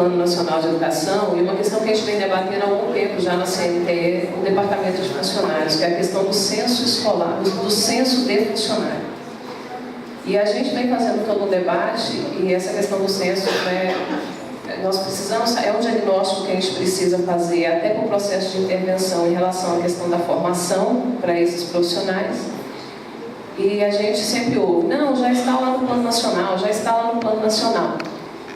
Plano Nacional de Educação, e uma questão que a gente vem debatendo há algum tempo já na CNTE, no Departamento de Funcionários, que é a questão do censo escolar, do censo de funcionário. E a gente vem fazendo todo um debate, e essa questão do censo, nós precisamos, é um diagnóstico que a gente precisa fazer até para o processo de intervenção em relação à questão da formação para esses profissionais. E a gente sempre ouve, não, já está lá no Plano Nacional, já está lá no Plano Nacional.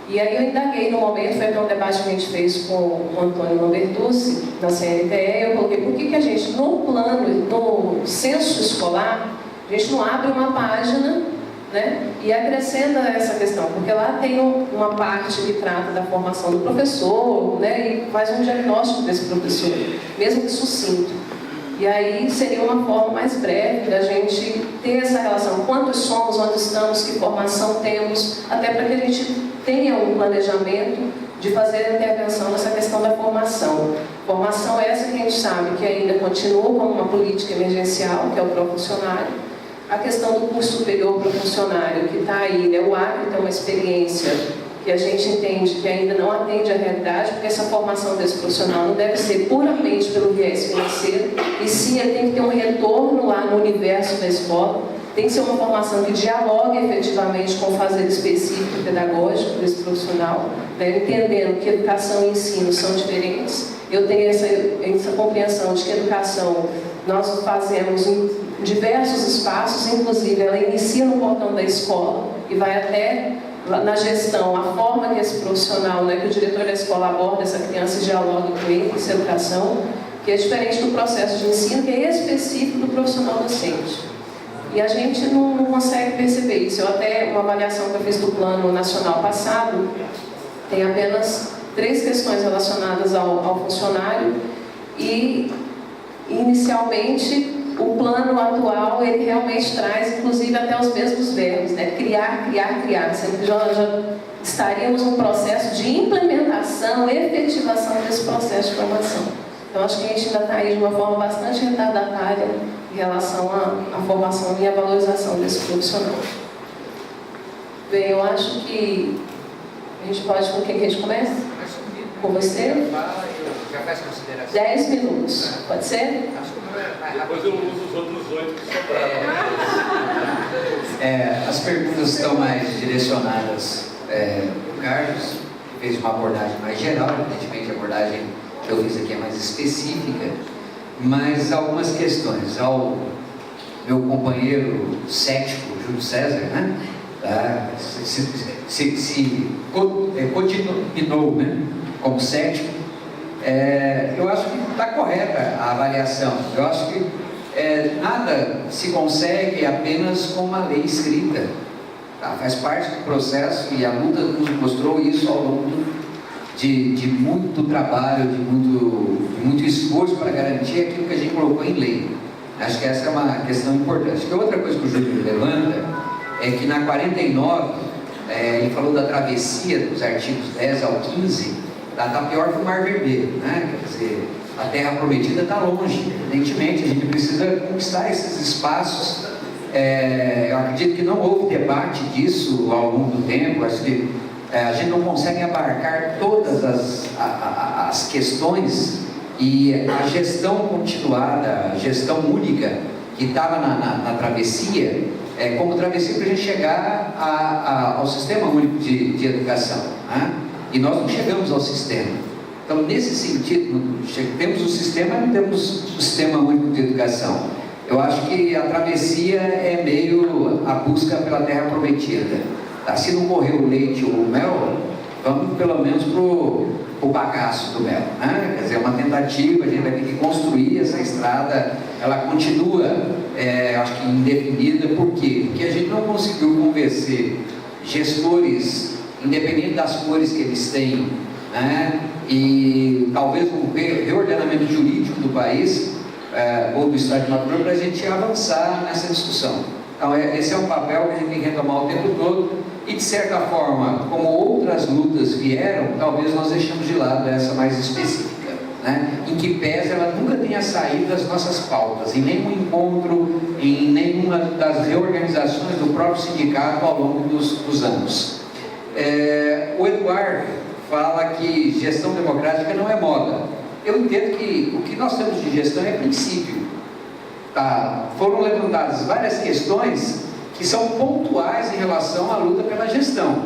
E aí eu indaguei no momento, foi até um debate que a gente fez com o Antônio Lambertucci, na CNTE, eu coloquei, por que a gente, no plano, no censo escolar, a gente não abre uma página, né, e acrescenta essa questão, porque lá tem uma parte que trata da formação do professor, né, e faz um diagnóstico desse professor, mesmo que sucinto. E aí seria uma forma mais breve da gente ter essa relação, quantos somos, onde estamos, que formação temos, até para que a gente tenha um planejamento de fazer a intervenção nessa questão da formação. Formação essa que a gente sabe que ainda continua como uma política emergencial, que é o pró-funcionário. A questão do curso superior para o funcionário, que está aí, né? O Acre tem uma experiência que a gente entende que ainda não atende à realidade, porque essa formação desse profissional não deve ser puramente pelo viés financeiro, e sim ele tem que ter um retorno lá no universo da escola, tem que ser uma formação que dialogue efetivamente com o fazer específico pedagógico desse profissional, né? Entendendo que educação e ensino são diferentes. Eu tenho essa compreensão de que a educação nós fazemos em diversos espaços, inclusive ela inicia no portão da escola e vai até na gestão, a forma que esse profissional, né, que o diretor da escola aborda essa criança e dialoga com ele, essa educação, que é diferente do processo de ensino, que é específico do profissional docente. E a gente não consegue perceber isso. Uma avaliação que eu fiz do Plano Nacional passado, tem apenas 3 questões relacionadas ao funcionário e, inicialmente, o plano atual, ele realmente traz, inclusive, até os mesmos verbos, né? Criar, criar, criar, sendo que já estaríamos num processo de implementação, efetivação desse processo de formação. Então, acho que a gente ainda está aí de uma forma bastante retardatária em relação à formação e à valorização desse profissional. Bem, eu acho que a gente pode, com quem que a gente começa? Com você? Já faz consideração. 10 minutos, pode ser? Depois eu uso os outros 8 que sobraram. As perguntas estão mais direcionadas para o Carlos, que fez uma abordagem mais geral, evidentemente a abordagem que eu fiz aqui é mais específica, mas algumas questões. Ao meu companheiro cético, Júlio César, né? Se continuou, né, como cético, eu acho que está correta a avaliação. Eu acho que nada se consegue apenas com uma lei escrita. Tá? Faz parte do processo e a luta nos mostrou isso ao longo de muito trabalho, de muito esforço para garantir aquilo que a gente colocou em lei. Acho que essa é uma questão importante. Acho que outra coisa que o Júlio levanta é que na 49, ele falou da travessia dos artigos 10 ao 15, está pior que o Mar Vermelho, né? Quer dizer, a Terra Prometida está longe. Evidentemente, a gente precisa conquistar esses espaços. Eu acredito que não houve debate disso ao longo do tempo. Acho que a gente não consegue abarcar todas as questões, e a gestão continuada, a gestão única que estava na travessia, como travessia para a gente chegar ao Sistema Único de Educação, né? E nós não chegamos ao sistema. Então, nesse sentido, temos o sistema, mas não temos o Sistema Único de Educação. Eu acho que a travessia é meio a busca pela Terra Prometida. Tá? Se não morrer o leite ou o mel, vamos pelo menos para o bagaço do mel, né? Quer dizer, é uma tentativa, a gente vai ter que construir essa estrada. Ela continua, acho que indefinida. Por quê? Porque a gente não conseguiu convencer gestores, independente das cores que eles têm, né? E talvez um reordenamento jurídico do país, ou do Estado de Mato Grosso, para a gente avançar nessa discussão. Então, esse é um papel que a gente tem que retomar o tempo todo, e de certa forma, como outras lutas vieram, talvez nós deixamos de lado essa mais específica, né? Em que pese ela nunca tenha saído das nossas pautas, em nenhum encontro, em nenhuma das reorganizações do próprio sindicato ao longo dos anos. O Eduardo fala que gestão democrática não é moda. Eu entendo que o que nós temos de gestão é princípio. Tá? Foram levantadas várias questões que são pontuais em relação à luta pela gestão.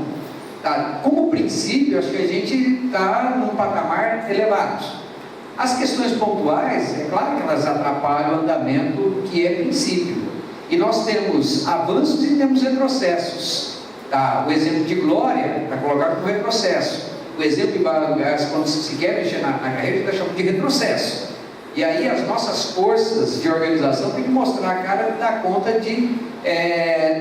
Tá? Como princípio, acho que a gente está num patamar elevado. As questões pontuais, é claro que elas atrapalham o andamento que é princípio. E nós temos avanços e temos retrocessos. Tá? O exemplo de Glória está colocado como retrocesso. O exemplo de Barangás, quando se quer mexer na carreira, está chamado de retrocesso. E aí as nossas forças de organização têm que mostrar a cara e dar conta de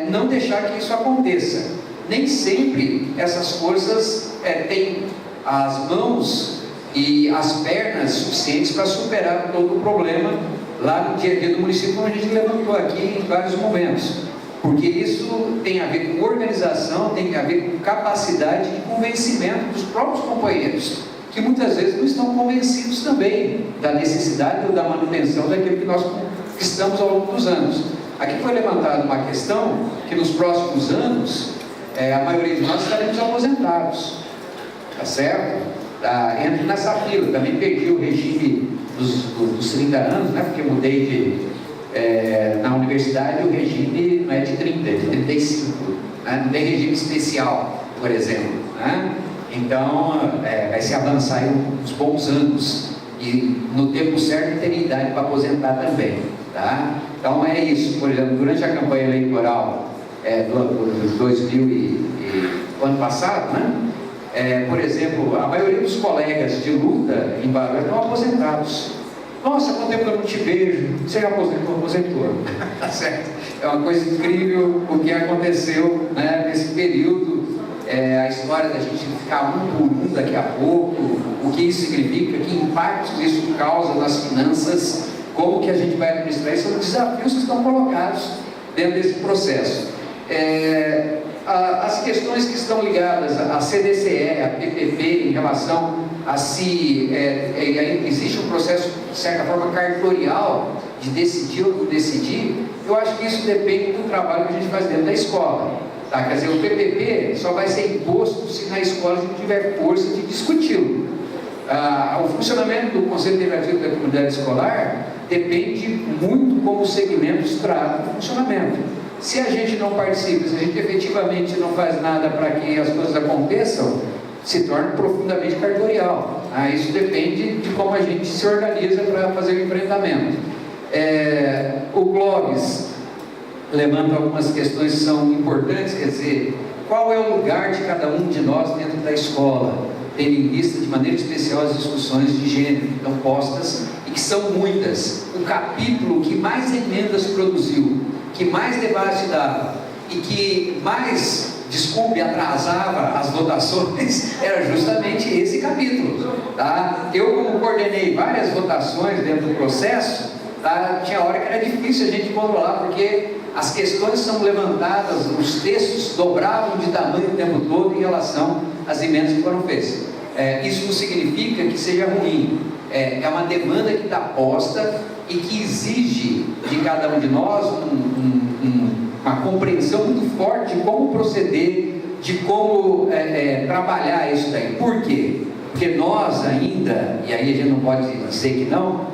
não deixar que isso aconteça. Nem sempre essas forças têm as mãos e as pernas suficientes para superar todo o problema lá no dia a dia do município, como a gente levantou aqui em vários momentos. Porque isso tem a ver com organização, tem a ver com capacidade de convencimento dos próprios companheiros, que muitas vezes não estão convencidos também da necessidade ou da manutenção daquilo que nós conquistamos ao longo dos anos. Aqui foi levantada uma questão que nos próximos anos, a maioria de nós estaremos aposentados, tá certo? Entro nessa fila, também perdi o regime dos 30 anos, né? Porque mudei na universidade, o regime não é de 30, é de 35, né? Não tem regime especial, por exemplo, né? Então vai se avançar aí uns bons anos e no tempo certo teria idade para aposentar também, tá? Então é isso. Por exemplo, durante a campanha eleitoral do 2000 ano passado, né? Por exemplo, a maioria dos colegas de luta em Barueri estão aposentados. Nossa, quanto tempo eu não te vejo? Você já aposentou? Tá certo? É uma coisa incrível o que aconteceu, né, nesse período. A história da gente ficar um por um daqui a pouco, o que isso significa, que impactos isso causa nas finanças, como que a gente vai administrar isso, são desafios que estão colocados dentro desse processo. As questões que estão ligadas à CDCE, à PPP, em relação a se existe um processo, de certa forma, cartorial de decidir ou não decidir, eu acho que isso depende do trabalho que a gente faz dentro da escola. Tá? Quer dizer, o PPP só vai ser imposto se na escola a gente tiver força de discuti-lo. O funcionamento do Conselho Deliberativo da Comunidade Escolar depende muito como os segmentos tratam o funcionamento. Se a gente não participa, se a gente efetivamente não faz nada para que as coisas aconteçam, se torna profundamente cartorial. Isso depende de como a gente se organiza para fazer o enfrentamento. O Clóvis levanta algumas questões que são importantes, quer dizer, qual é o lugar de cada um de nós dentro da escola, tendo em vista de maneira especial as discussões de gênero que estão postas e que são muitas. O capítulo que mais emendas produziu, que mais debate dava e que mais, atrasava as votações, era justamente esse capítulo. Tá? Eu, como coordenei várias votações dentro do processo, tá? Tinha hora que era difícil a gente controlar, porque as questões são levantadas, os textos dobravam de tamanho o tempo todo em relação às emendas que foram feitas. Isso não significa que seja ruim, é uma demanda que está posta e que exige de cada um de nós uma compreensão muito forte de como proceder, de como trabalhar isso daí. Por quê? Porque nós ainda, e aí a gente não pode dizer que não,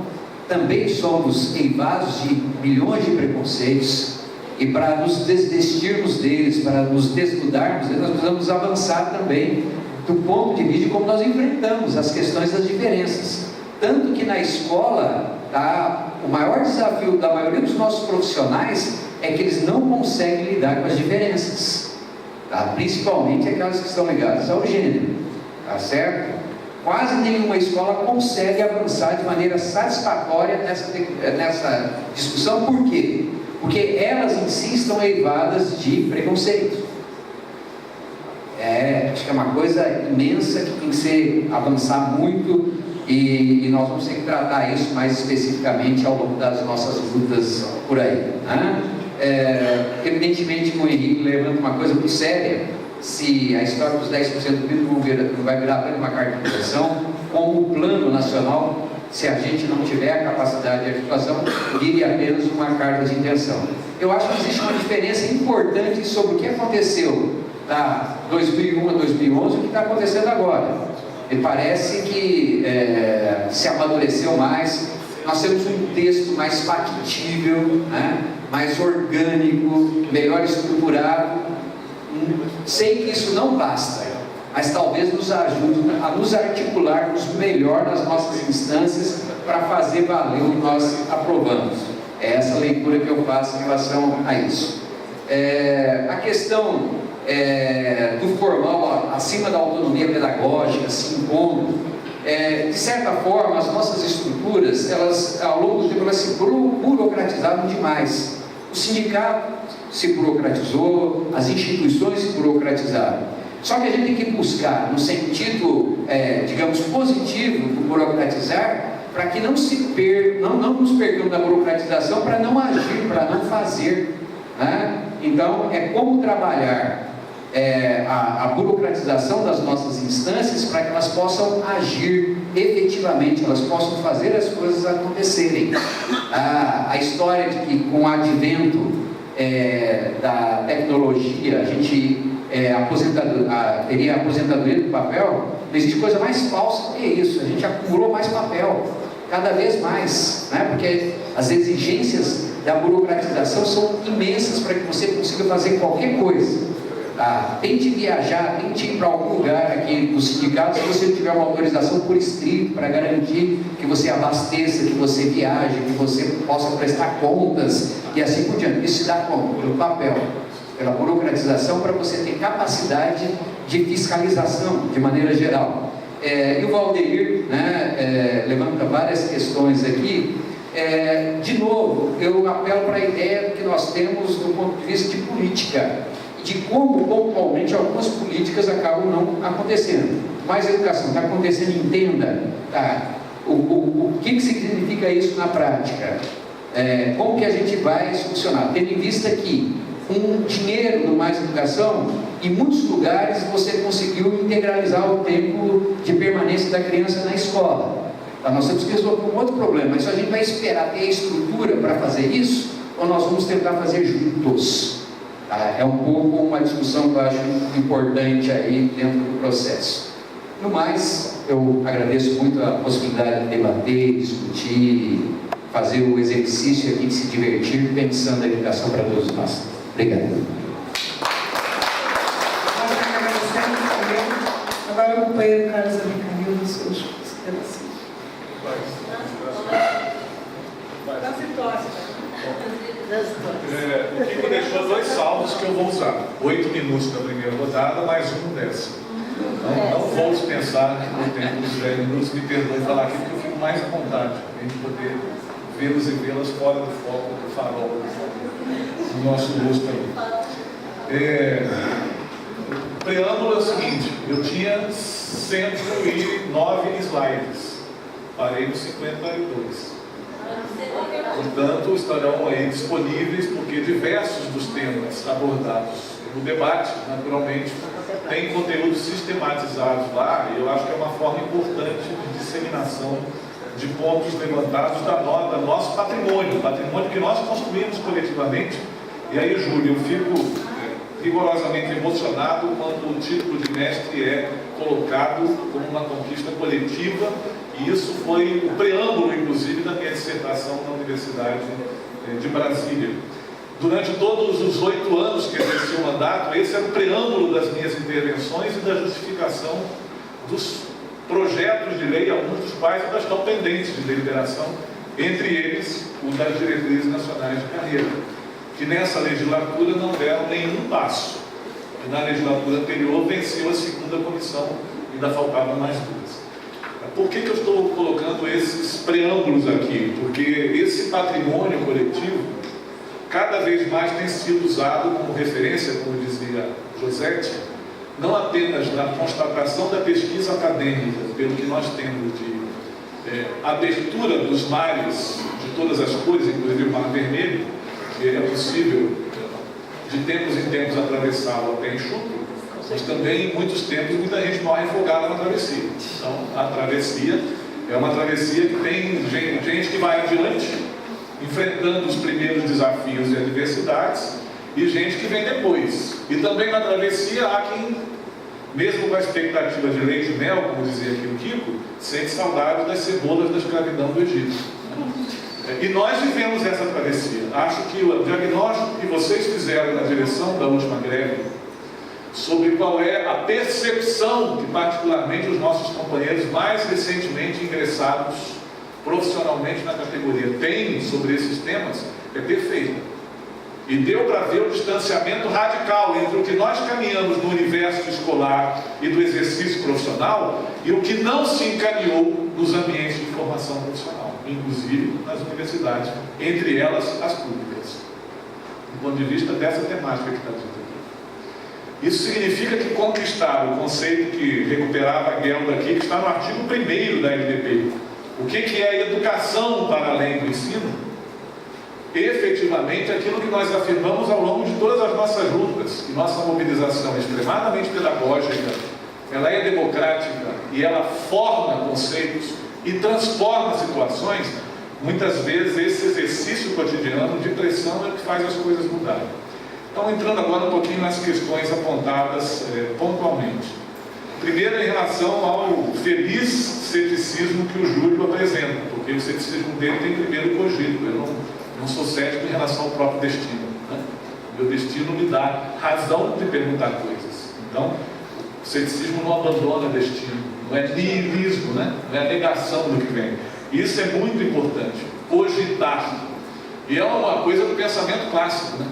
também somos eivados de milhões de preconceitos, e para nos desvestirmos deles, para nos desnudarmos deles, nós precisamos avançar também do ponto de vista de como nós enfrentamos as questões das diferenças. Tanto que na escola, o maior desafio da maioria dos nossos profissionais é que eles não conseguem lidar com as diferenças, principalmente aquelas que estão ligadas ao gênero, tá certo? Quase nenhuma escola consegue avançar de maneira satisfatória nessa discussão. Por quê? Porque elas em si estão eivadas de preconceito. Acho que é uma coisa imensa que tem que avançar muito, e nós vamos ter que tratar isso mais especificamente ao longo das nossas lutas por aí, né? Evidentemente, com o Henrique levanta uma coisa muito séria: se a história dos 10% do PIB não vai virar apenas uma carta de intenção, como o plano nacional, se a gente não tiver a capacidade de articulação, vire apenas uma carta de intenção. Eu acho que existe uma diferença importante sobre o que aconteceu 2001 a 2011 o que está acontecendo agora. E parece que se amadureceu mais, nós temos um texto mais factível, né? Mais orgânico, melhor estruturado. Sei que isso não basta, mas talvez nos ajude a nos articularmos melhor nas nossas instâncias para fazer valer o que nós aprovamos. É essa leitura que eu faço em relação a isso. A questão do formal acima da autonomia pedagógica, se impondo, de certa forma, as nossas estruturas, elas, ao longo do tempo, elas se burocratizaram demais. O sindicato se burocratizou, as instituições se burocratizaram. Só que a gente tem que buscar, no sentido, digamos, positivo do burocratizar, para que não nos percamos na burocratização, para não agir, para não fazer, né? Então, é como trabalhar a burocratização das nossas instâncias para que elas possam agir efetivamente, elas possam fazer as coisas acontecerem. A história de que com o advento da tecnologia a gente teria aposentadoria do papel, não existe coisa mais falsa do que isso. A gente acumulou mais papel, cada vez mais, né? Porque as exigências da burocratização são imensas para que você consiga fazer qualquer coisa. Tente viajar, tente ir para algum lugar aqui no sindicato, se você tiver uma autorização por escrito para garantir que você abasteça, que você viaje, que você possa prestar contas e assim por diante. Isso se dá como? Pelo papel, pela burocratização, para você ter capacidade de fiscalização de maneira geral. E o Valdeir, né, levanta várias questões aqui. De novo, eu apelo para a ideia que nós temos do ponto de vista de política, de como pontualmente algumas políticas acabam não acontecendo. Mais educação está acontecendo, entenda, tá? O que significa isso na prática? Como que a gente vai solucionar? Tendo em vista que com dinheiro do Mais Educação, em muitos lugares você conseguiu integralizar o tempo de permanência da criança na escola. Tá? Nós temos que resolver um outro problema, mas a gente vai esperar ter a estrutura para fazer isso, ou nós vamos tentar fazer juntos? É um pouco uma discussão que eu acho importante aí dentro do processo. No mais, eu agradeço muito a possibilidade de debater, discutir, fazer o exercício aqui de se divertir, pensando a educação para todos nós. Obrigado. Nós agradecemos também. Agora o companheiro Carlos Abicanil, dos seus considerações. O Kiko deixou 2 salmos que eu vou usar. 8 minutos da primeira rodada, mais um dessa. Não vou dispensar o tempo dos 10 minutos, me perdoe falar aqui, porque eu fico mais à vontade para a gente poder vê-los e vê-las fora do foco, do farol, do nosso rosto aí. O preâmbulo é o seguinte: eu tinha 109 slides, parei nos 52. Portanto, estarão aí disponíveis, porque diversos dos temas abordados no debate, naturalmente, têm conteúdos sistematizados lá, e eu acho que é uma forma importante de disseminação de pontos levantados do nosso patrimônio, o patrimônio que nós construímos coletivamente. E aí, Júlio, eu fico rigorosamente emocionado quando o título de mestre é colocado como uma conquista coletiva, e isso foi o preâmbulo, inclusive, da minha dissertação na Universidade de Brasília. Durante todos os 8 anos que exerci o mandato, esse era o preâmbulo das minhas intervenções e da justificação dos projetos de lei, alguns dos quais ainda estão pendentes de deliberação, entre eles o das diretrizes nacionais de carreira, que nessa legislatura não deram nenhum passo, e na legislatura anterior venceu a segunda comissão, ainda faltavam mais 2. Por que eu estou colocando esses preâmbulos aqui? Porque esse patrimônio coletivo cada vez mais tem sido usado como referência, como dizia Josetti, não apenas na constatação da pesquisa acadêmica, pelo que nós temos de abertura dos mares de todas as cores, inclusive o Mar Vermelho, que é possível de tempos em tempos atravessá-lo até enxuto, mas também em muitos tempos muita gente morre afogada na travessia. Então a travessia é uma travessia que tem gente que vai adiante, enfrentando os primeiros desafios e adversidades, e gente que vem depois. E também na travessia há quem mesmo com a expectativa de leite e mel, como dizia aqui o Kiko, sente saudade das cebolas da escravidão do Egito. E nós vivemos essa travessia. Acho que o diagnóstico que vocês fizeram na direção da última greve, sobre qual é a percepção que particularmente os nossos companheiros mais recentemente ingressados profissionalmente na categoria têm sobre esses temas, é perfeito. E deu para ver o distanciamento radical entre o que nós caminhamos no universo escolar e do exercício profissional e o que não se encaminhou nos ambientes de formação profissional, inclusive nas universidades, entre elas as públicas, do ponto de vista dessa temática que está dita aqui. Isso significa que conquistar o conceito que recuperava a Gelda aqui, que está no artigo 1º da LDP, o que é educação para além do ensino, efetivamente aquilo que nós afirmamos ao longo de todas as nossas lutas, que nossa mobilização é extremadamente pedagógica, ela é democrática e ela forma conceitos e transforma situações. Muitas vezes esse exercício cotidiano de pressão é o que faz as coisas mudarem. Então, entrando agora um pouquinho nas questões apontadas pontualmente. Primeiro, em relação ao feliz ceticismo que o Júlio apresenta, porque o ceticismo dele tem primeiro cogito. Eu não sou cético em relação ao próprio destino. Né? Meu destino me dá razão de perguntar coisas. Então, o ceticismo não abandona destino, não é niilismo, né? Não é a negação do que vem. Isso é muito importante, cogitar. E é uma coisa do pensamento clássico. Né?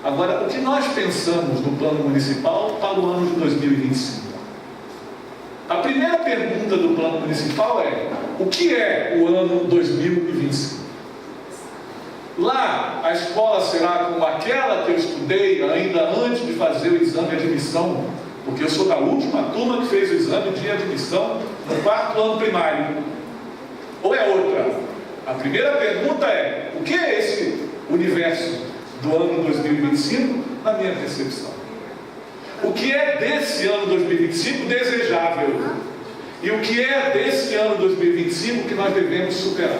Agora, o que nós pensamos no plano municipal para o ano de 2025? A primeira pergunta do plano municipal é: o que é o ano 2025? Lá, a escola será como aquela que eu estudei ainda antes de fazer o exame de admissão, porque eu sou da última turma que fez o exame de admissão no 4º ano primário. Ou é outra? A primeira pergunta é: o que é esse universo do ano 2025 na minha percepção? O que é desse ano 2025 desejável? E o que é desse ano 2025 que nós devemos superar?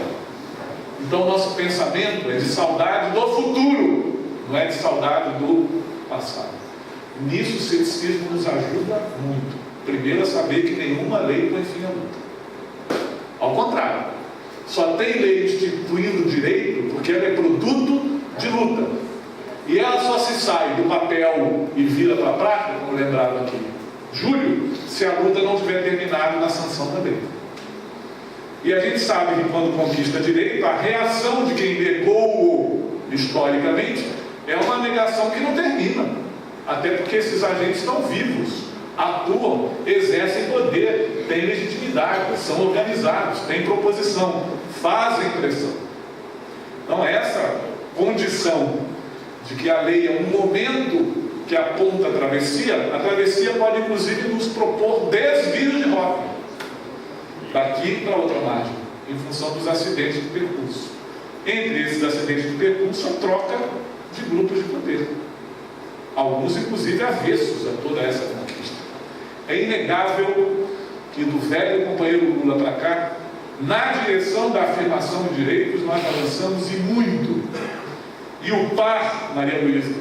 Então, o nosso pensamento é de saudade do futuro, não é de saudade do passado. Nisso, o ceticismo nos ajuda muito. Primeiro, a saber que nenhuma lei põe fim à luta. Ao contrário, só tem lei instituindo direito porque ela é produto de luta. E ela só se sai do papel e vira para a prática, como lembrado aqui, Júlio, se a luta não tiver terminado na sanção da lei. E a gente sabe que quando conquista direito, a reação de quem negou historicamente é uma negação que não termina. Até porque esses agentes estão vivos, atuam, exercem poder, têm legitimidade, são organizados, têm proposição, fazem pressão. Então essa condição de que a lei é um momento que aponta a travessia pode inclusive nos propor desvios de rota, daqui para outra margem, em função dos acidentes de percurso. Entre esses acidentes de percurso, a troca de grupos de poder. Alguns, inclusive, avessos a toda essa conquista. É inegável que do velho companheiro Lula para cá, na direção da afirmação de direitos, nós avançamos e muito. E o PAR, Maria Luísa,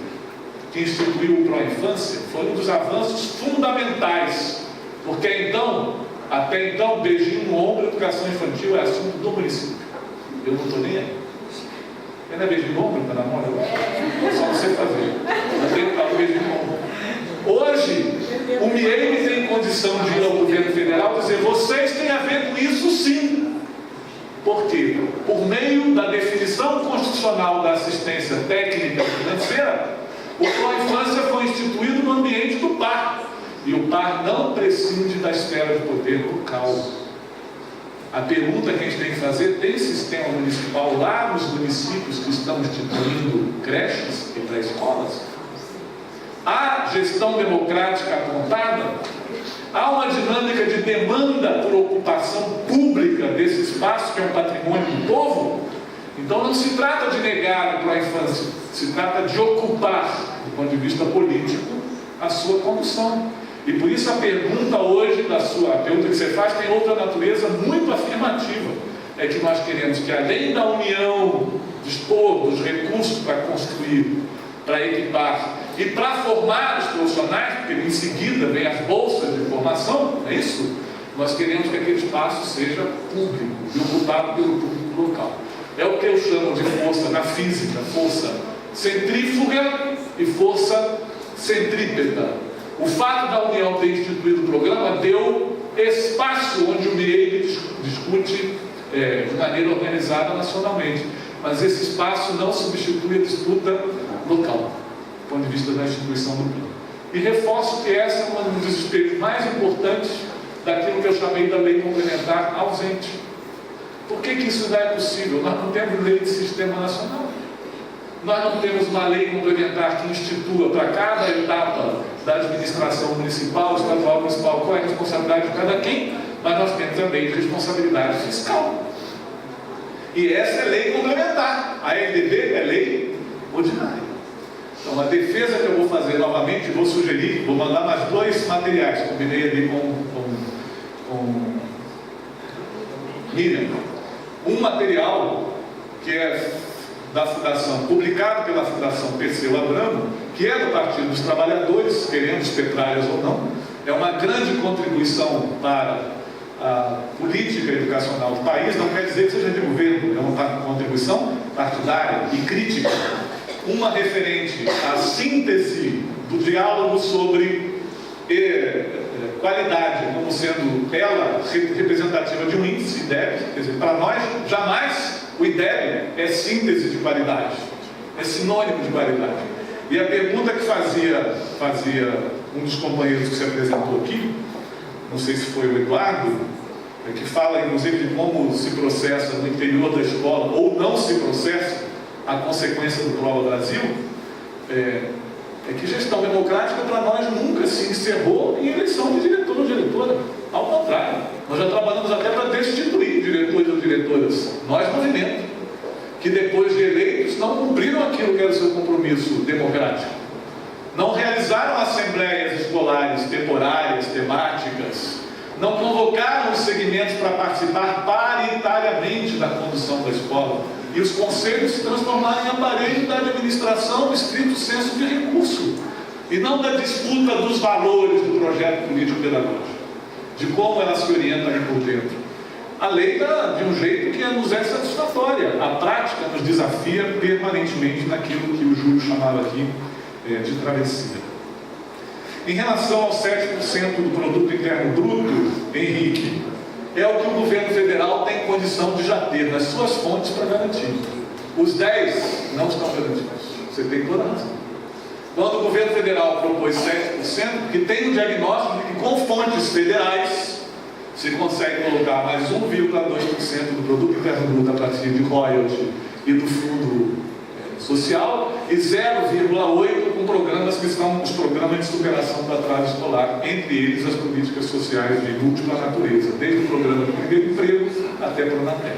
que instituiu o Pró-Infância, foi um dos avanços fundamentais, porque até então, beijinho no ombro, educação infantil é assunto do município. Eu não estou nem aí. Não é beijinho no ombro, está na mão? Só você fazer. Eu tenho que dar um beijinho no ombro. Hoje, o MIEI tem condição de ir ao governo federal e dizer: vocês têm a ver com isso sim. Por quê? Por meio da definição constitucional da assistência técnica e financeira, o Pró-Infância foi instituído no ambiente do PAR. E o PAR não prescinde da esfera de poder local. A pergunta que a gente tem que fazer: tem sistema municipal lá nos municípios que estão instituindo creches e pré-escolas? Há gestão democrática apontada? Há uma dinâmica de demanda por ocupação pública desse espaço que é um patrimônio do povo? Então não se trata de negar para a infância, se trata de ocupar, do ponto de vista político, a sua condução. E por isso a pergunta hoje a pergunta que você faz tem outra natureza muito afirmativa. É que nós queremos que, além da União dispor dos recursos para construir, para equipar E para formar os profissionais, porque em seguida vem as bolsas de formação, é isso? Nós queremos que aquele espaço seja público e ocupado pelo público local. É o que eu chamo de força na física, força centrífuga e força centrípeta. O fato da União ter instituído o programa deu espaço onde o MEI discute de maneira organizada nacionalmente. Mas esse espaço não substitui a disputa local, do ponto de vista da instituição do plano. E reforço que essa é um dos espelhos mais importantes daquilo que eu chamei da lei complementar ausente. Por que isso não é possível? Nós não temos lei de sistema nacional. Nós não temos uma lei complementar que institua para cada etapa da administração municipal, estadual, municipal, qual é a responsabilidade de cada quem, mas nós temos a lei de responsabilidade fiscal. E essa é lei complementar. A LDB é lei ordinária. Então, a defesa que eu vou fazer novamente, vou sugerir, vou mandar mais 2 materiais, combinei ali com Miriam. Um material que é da Fundação, publicado pela Fundação Perseu Abramo, que é do Partido dos Trabalhadores, queremos petralhas ou não, é uma grande contribuição para a política educacional do país, não quer dizer que seja de governo, é uma contribuição partidária e crítica, uma referente à síntese do diálogo sobre qualidade, como sendo ela representativa de um índice, IDEB. Quer dizer, para nós, jamais o IDEB é síntese de qualidade, é sinônimo de qualidade. E a pergunta que fazia um dos companheiros que se apresentou aqui, não sei se foi o Eduardo, que fala inclusive de como se processa no interior da escola, ou não se processa, a consequência do Prova Brasil, é que gestão democrática para nós nunca se encerrou em eleição de diretor ou diretora. Ao contrário, nós já trabalhamos até para destituir diretores ou diretoras, nós movimento, que depois de eleitos não cumpriram aquilo que era o seu compromisso democrático. Não realizaram assembleias escolares temporárias, temáticas, não convocaram os segmentos para participar paritariamente da condução da escola. E os conselhos se transformaram em aparelho da administração no estrito senso de recurso, e não da disputa dos valores do projeto político-pedagógico, de como ela se orienta ali por dentro. A lei está de um jeito que nos é satisfatória, a prática nos desafia permanentemente naquilo que o Júlio chamava aqui de travessia. Em relação aos 7% do produto interno bruto, Henrique, é o que o governo federal tem condição de já ter nas suas fontes para garantir. Os 10 não estão garantidos. Você tem toda a razão. Quando o governo federal propôs 7%, que tem um diagnóstico de que com fontes federais se consegue colocar mais 1,2% do produto interno bruto a partir de royalty e do fundo social, e 0,8% com programas que são os programas de superação da trave escolar, entre eles as políticas sociais de múltipla natureza, desde o programa de primeiro emprego até para o Pronatec.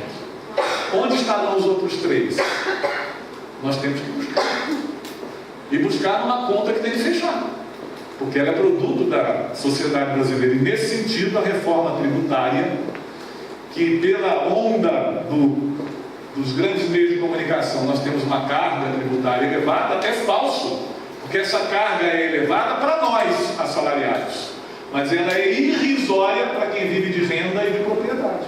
Onde estarão os outros 3? Nós temos que buscar. E buscar numa conta que tem que fechar, porque ela é produto da sociedade brasileira. E nesse sentido, a reforma tributária, que pela onda dos grandes meios de comunicação nós temos uma carga tributária elevada, é falso, porque essa carga é elevada para nós, assalariados, mas ela é irrisória para quem vive de renda e de propriedade.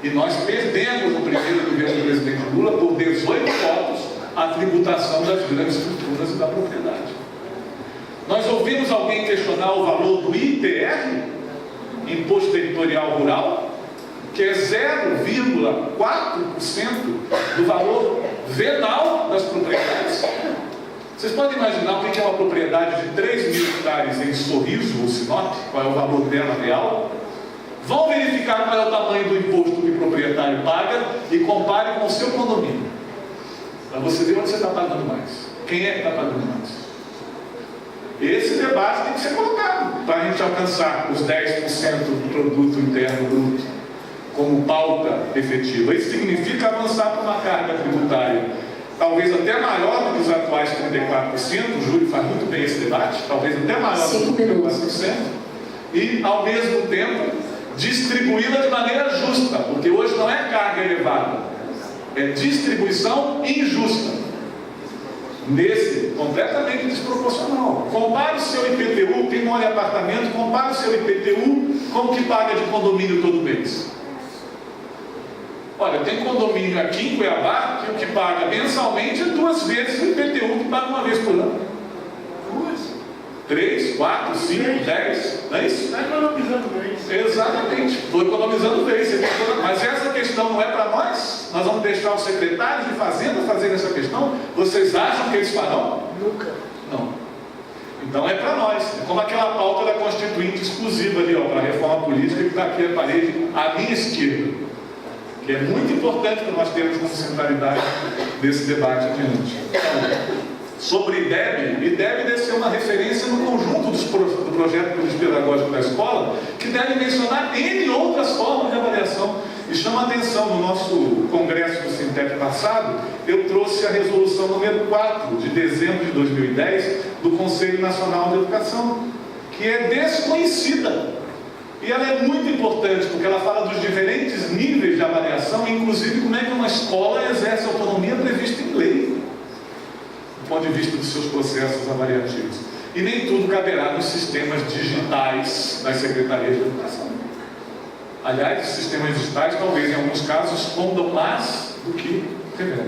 E nós perdemos no primeiro governo do presidente Lula, por 18 votos, a tributação das grandes fortunas e da propriedade. Nós ouvimos alguém questionar o valor do ITR, Imposto Territorial Rural, que é 0,4% do valor venal das propriedades. Vocês podem imaginar o que é uma propriedade de 3 mil hectares em Sorriso ou Sinop, qual é o valor dela real? Vão verificar qual é o tamanho do imposto que o proprietário paga e compare com o seu condomínio, para você ver onde você está pagando mais. Quem é que está pagando mais? Esse debate tem que ser colocado para a gente alcançar os 10% do produto interno bruto como pauta efetiva. Isso significa avançar para uma carga tributária talvez até maior do que os atuais 34%, o Júlio faz muito bem esse debate, talvez até maior do que 34%, e ao mesmo tempo distribuí-la de maneira justa, porque hoje não é carga elevada, é distribuição injusta. Nesse, completamente desproporcional. Compare o seu IPTU, quem mora em apartamento, compare o seu IPTU com o que paga de condomínio todo mês. Olha, tem condomínio aqui em Cuiabá que o que paga mensalmente é 2 vezes o IPTU que paga uma vez por ano. 3, 4, 5, 10, não é isso? Está economizando vez. Exatamente, estou economizando vez. Mas essa questão não é para nós? Nós vamos deixar os secretários de Fazenda fazerem essa questão? Vocês acham que eles farão? Nunca. Não. Então é para nós. É como aquela pauta da Constituinte exclusiva ali, para a reforma política, que está aqui à parede, à minha esquerda. Que é muito importante para nós termos como centralidade desse debate adiante. Sobre IDEB deve ser uma referência no conjunto do projeto pedagógico da escola, que deve mencionar N outras formas de avaliação. E chama a atenção, no nosso congresso do Sintep passado, eu trouxe a resolução número 4, de dezembro de 2010, do Conselho Nacional de Educação, que é desconhecida. E ela é muito importante, porque ela fala dos diferentes níveis de avaliação, inclusive como é que uma escola exerce a autonomia prevista em lei, do ponto de vista dos seus processos avaliativos. E nem tudo caberá nos sistemas digitais das secretarias de educação. Aliás, os sistemas digitais, talvez em alguns casos, escondam mais do que revelam.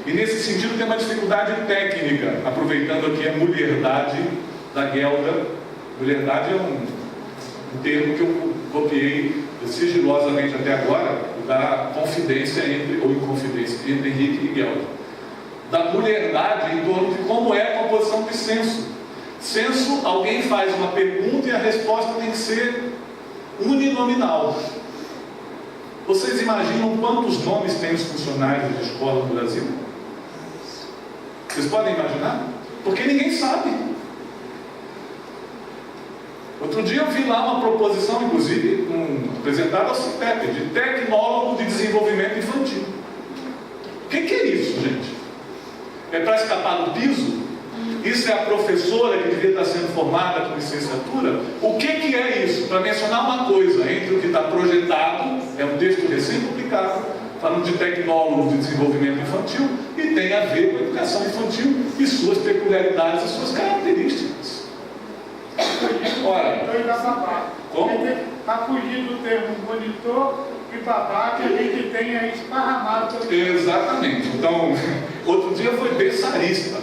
E nesse sentido tem uma dificuldade técnica, aproveitando aqui a mulherdade da Gelda. Mulherdade é um termo que eu copiei sigilosamente até agora, da confidência ou inconfidência entre Henrique e Gelda. Da mulherdade em torno de como é a composição de censo. Censo, alguém faz uma pergunta e a resposta tem que ser uninominal. Vocês imaginam quantos nomes tem os funcionários de escola no Brasil? Vocês podem imaginar? Porque ninguém sabe. Outro dia eu vi lá uma proposição, inclusive, apresentada ao Sintep, de tecnólogo de desenvolvimento infantil. O que é isso, gente? É para escapar do piso? Isso é a professora que devia estar sendo formada com licenciatura? O que é isso? Para mencionar uma coisa, entre o que está projetado, é um texto recém-publicado, falando de tecnólogo de desenvolvimento infantil, e tem a ver com a educação infantil e suas peculiaridades e suas características. Ora, como? Está fugindo do termo monitor e babá que a gente tem aí esparramado. Exatamente. Então, outro dia foi berçarista.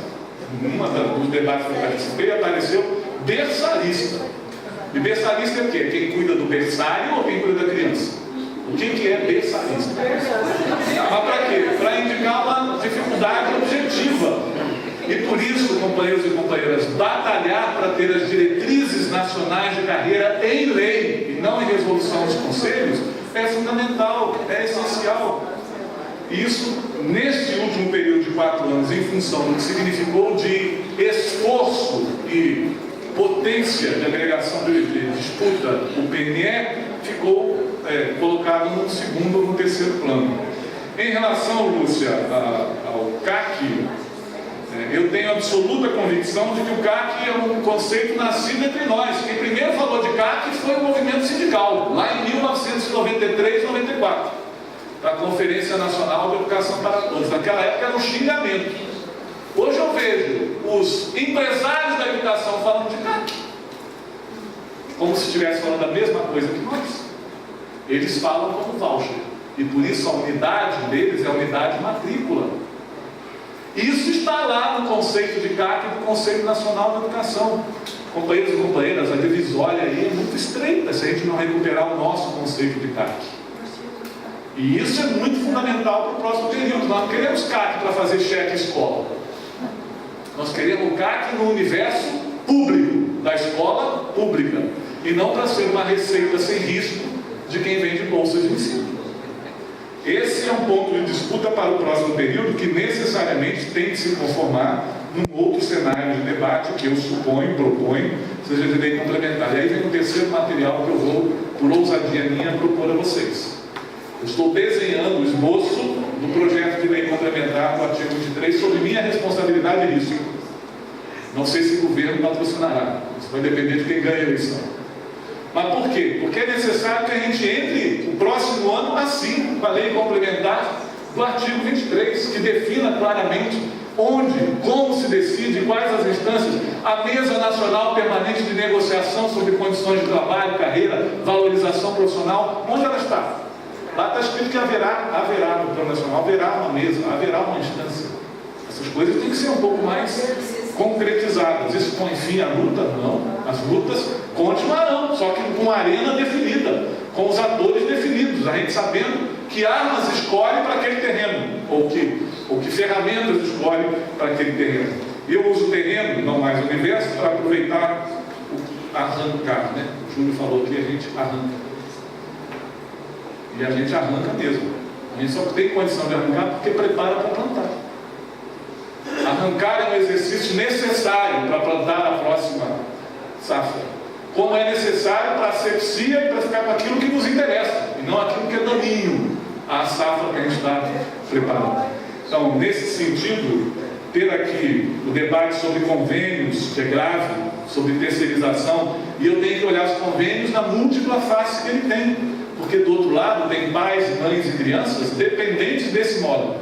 Dos debates que eu participei, apareceu berçarista. E berçarista é o quê? Quem cuida do berçário ou quem cuida da criança? O que é berçarista? Mas para quê? Para indicar uma dificuldade objetiva. E por isso, companheiros e companheiras, batalhar para ter as diretrizes nacionais de carreira em lei e não em resolução dos conselhos é fundamental, é essencial. E isso, neste último período de 4 anos, em função do que significou de esforço e potência de agregação de disputa, o PNE ficou colocado no segundo ou no terceiro plano. Em relação, Lúcia, ao CAC, eu tenho absoluta convicção de que o CAC é um conceito nascido entre nós. Quem primeiro falou de CAC foi o movimento sindical, lá em 1993, 94, da Conferência Nacional de Educação para Todos. Naquela época era um xingamento. Hoje eu vejo os empresários da educação falando de CAC, como se estivessem falando a mesma coisa que nós. Eles falam como voucher, e por isso a unidade deles é a unidade matrícula. Isso está lá no conceito de CAC e do Conselho Nacional de Educação. Companheiros e companheiras, a divisória aí é muito estreita se a gente não recuperar o nosso conceito de CAC. E isso é muito fundamental para o próximo período. Nós não queremos CAC para fazer cheque escola. Nós queremos CAC no universo público, da escola pública, e não para ser uma receita sem risco de quem vende bolsas de ensino. Esse é um ponto de disputa para o próximo período que necessariamente tem que se conformar num outro cenário de debate que eu proponho, seja de lei complementar. E aí vem o terceiro material que eu vou, por ousadia minha, propor a vocês. Eu estou desenhando o esboço do projeto de lei complementar do artigo 23 sobre minha responsabilidade e risco. Não sei se o governo patrocinará, isso vai depender de quem ganha a eleição. Mas por quê? Porque é necessário que a gente entre o próximo ano assim, com a lei complementar do artigo 23, que defina claramente Onde, como se decide, quais as instâncias, a Mesa Nacional Permanente de Negociação sobre Condições de Trabalho, Carreira, Valorização Profissional, onde ela está? Lá está escrito que haverá no Plano Nacional, haverá uma mesa, haverá uma instância. Essas coisas têm que ser um pouco mais concretizadas. Isso põe fim à luta? Não. As lutas continuarão, só que com a arena definida, com os atores definidos, a gente sabendo que armas escolhe para aquele terreno, ou que ferramentas escolhe para aquele terreno. Eu uso o terreno, não mais o universo, para aproveitar arrancar, né? O Júlio falou que a gente arranca. E a gente arranca mesmo. A gente só tem condição de arrancar porque prepara para plantar. Arrancar é um exercício necessário para plantar a próxima safra. Como é necessário para a asepsia e para ficar com aquilo que nos interessa, e não aquilo que é daninho à safra que a gente está preparando. Então, nesse sentido, ter aqui o debate sobre convênios, que é grave, sobre terceirização, e eu tenho que olhar os convênios na múltipla face que ele tem. Porque do outro lado tem pais, mães e crianças dependentes desse modo.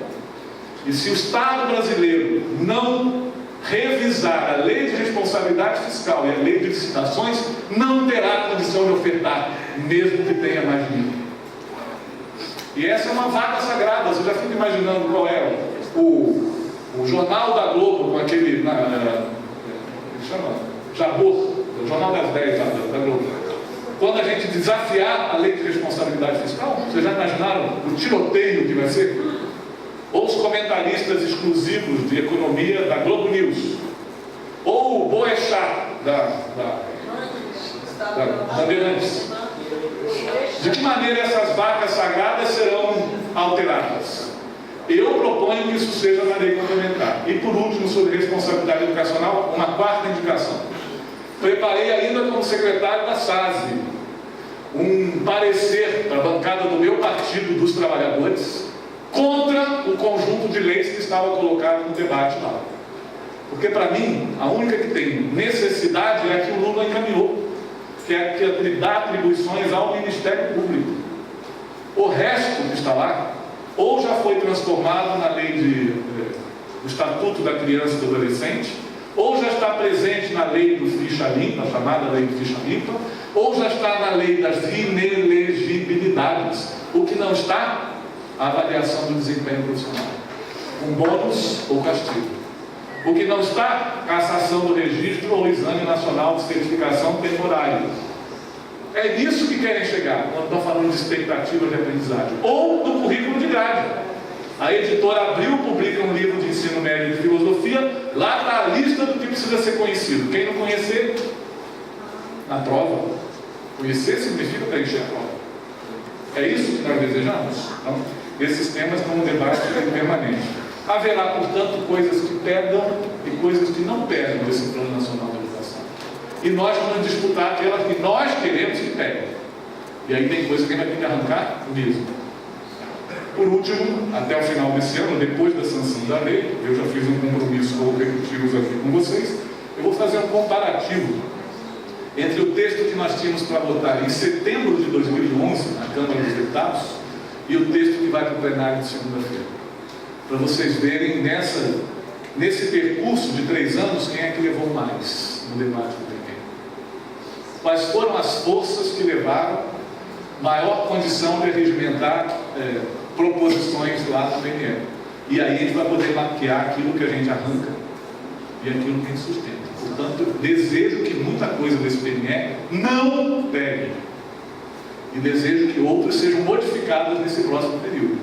E se o Estado brasileiro não revisar a lei de responsabilidade fiscal e a lei de licitações, não terá condição de ofertar, mesmo que tenha mais dinheiro. E essa é uma vaca sagrada. Você já fica imaginando qual é o Jornal da Globo, com aquele Jabor, o Jornal das 10 da Globo. Quando a gente desafiar a lei de responsabilidade fiscal, vocês já imaginaram o tiroteio que vai ser? Ou os comentaristas exclusivos de economia da Globo News, ou o Boechat da Bandeirantes. De que maneira essas vacas sagradas serão alteradas? Eu proponho que isso seja na lei complementar. E por último, sobre responsabilidade educacional, uma quarta indicação. Preparei ainda como secretário da SASE um parecer para a bancada do meu partido dos trabalhadores contra o conjunto de leis que estava colocado no debate lá. Porque para mim, a única que tem necessidade é a que o Lula encaminhou, que é a que dá atribuições ao Ministério Público. O resto que está lá, ou já foi transformado na lei do Estatuto da Criança e do Adolescente, ou já está presente na lei do ficha limpa, a chamada lei do ficha limpa, ou já está na lei das inelegibilidades. O que não está? A avaliação do desempenho profissional, um bônus ou castigo. O que não está? Cassação do registro ou exame nacional de certificação temporário. É nisso que querem chegar, quando estão falando de expectativa de aprendizagem. Ou do currículo de grade. A editora Abril publica um livro de ensino médio de filosofia, lá está a lista do que precisa ser conhecido. Quem não conhecer, na prova. Conhecer significa preencher a prova. É isso que nós desejamos? Então, esses temas estão no debate permanente. Haverá, portanto, coisas que pegam e coisas que não pegam desse Plano Nacional de Educação. E nós vamos disputar aquelas que nós queremos que peguem. E aí tem coisa que a gente vai ter que arrancar mesmo. Por último, até o final desse ano, depois da sanção da lei, eu já fiz um compromisso com executivos aqui com vocês, eu vou fazer um comparativo entre o texto que nós tínhamos para votar em setembro de 2011, na Câmara dos Deputados, e o texto que vai para o plenário de segunda-feira. Para vocês verem nesse percurso de 3 anos, quem é que levou mais no debate do PNE. Quais foram as forças que levaram maior condição de regimentar proposições lá no PNE. E aí a gente vai poder mapear aquilo que a gente arranca e aquilo que a gente sustenta. Portanto, desejo que muita coisa desse PNE não pegue. E desejo que outras sejam modificadas nesse próximo período.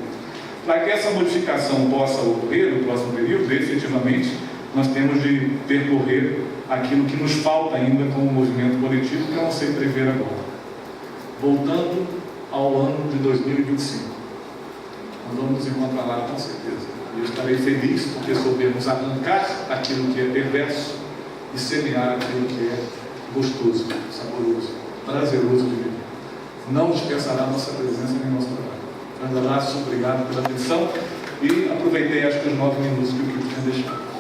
Para que essa modificação possa ocorrer no próximo período, efetivamente, nós temos de percorrer aquilo que nos falta ainda como movimento coletivo, que eu não sei prever agora. Voltando ao ano de 2025. Nós vamos nos encontrar lá com certeza. E eu estarei feliz porque soubemos arrancar aquilo que é perverso e semear aquilo que é gostoso, saboroso, prazeroso de viver. Não dispensará nossa presença nem nosso trabalho. Um grande abraço, obrigado pela atenção e aproveitei acho que os 9 minutos que eu tinha deixado.